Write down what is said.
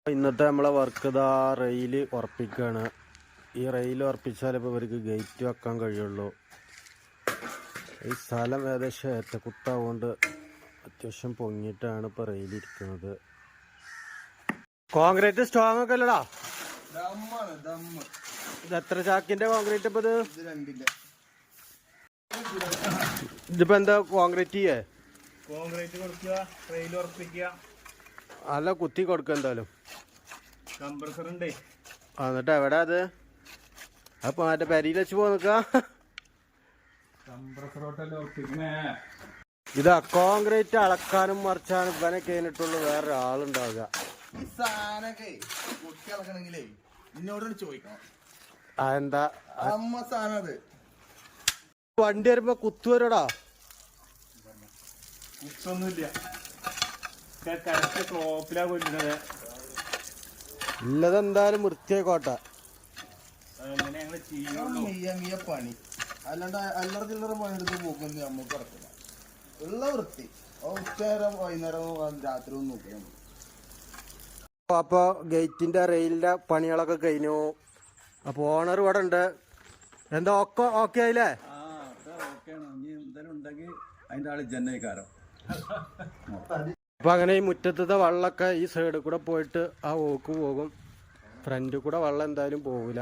ഇന്നത്തെ നമ്മളെ വർക്ക് ഇതാ റെയിൽ ഉറപ്പിക്കുകയാണ്. ഈ റെയിൽ ഉറപ്പിച്ചാൽ ഇപ്പോൾ ഇവർക്ക് ഗേറ്റ് വെക്കാൻ കഴിയുള്ളൂ. ഈ സ്ഥലം ഏകദേശം ഏത്തക്കുത്താവുകൊണ്ട് അത്യാവശ്യം പൊങ്ങിയിട്ടാണ് ഇപ്പോൾ റെയിലിരിക്കുന്നത്. കോൺക്രീറ്റ് സ്ട്രോങ് ഒക്കെ അല്ലടാ? ഇത് എത്ര ചാക്കിന്റെ കോൺക്രീറ്റ് ഇപ്പൊ ഇതിപ്പോ എന്താ കോൺക്രീറ്റ് ചെയ്യേ? കോൺക്രീറ്റ് കൊടുക്കുക, റെയിൽ ഉറപ്പിക്കുക, അല്ല കുത്തി കൊടുക്കുക എന്തായാലും. കംപ്രസർ ഉണ്ട്. എന്നിട്ട് എവിടെ അത്? അപ്പൊ മറ്റേ പെരിയിൽ വെച്ച് പോ നിക്ക. ഇതാ കോൺക്രീറ്റ് അളക്കാനും മറിച്ചാനും ഇവനെ കഴിഞ്ഞിട്ടുള്ളൂ വേറെ ആളുണ്ടാവുക. ഈ സാധനൊക്കെ പൊട്ടി അളക്കണെങ്കിലേ എന്നോട് ചോദിക്കണം. അതെന്താ അമ്മ സാധനം അത് വണ്ടി വരുമ്പോ കുത്തുവരടാ? കുത്തൊന്നുമില്ല, കറക്റ്റ് ക്ലോപ്പിലാ കൊല്ലുന്നത്. ഇല്ലതെന്തായാലും വൃത്തിയായിക്കോട്ടെ. അങ്ങനെ ഞങ്ങൾ ചെയ്യുള്ളൂ പണി. അല്ലാണ്ട് അല്ലറ ചില്ലറ പണിയെടുത്ത് പോകുന്നത് നമുക്ക് നടക്കില്ല. ഉള്ള വൃത്തി ഉച്ചനേരം വൈകുന്നേരം രാത്രി ഒന്നും നോക്കിയാൽ മതി. അപ്പൊ ഗേറ്റിന്റെ റെയിലിന്റെ പണികളൊക്കെ കഴിഞ്ഞു. അപ്പൊ ഓണർ ഇവിടെ ഉണ്ട്. എന്താ ഓക്കെ ആയില്ലേ? അപ്പൊ അങ്ങനെ ഈ മുറ്റത്തത്തെ വെള്ളമൊക്കെ ഈ സൈഡിൽ കൂടെ പോയിട്ട് ആ ഓക്ക് പോകും. ഫ്രണ്ടിൽ കൂടെ വെള്ളം എന്തായാലും പോകില്ല.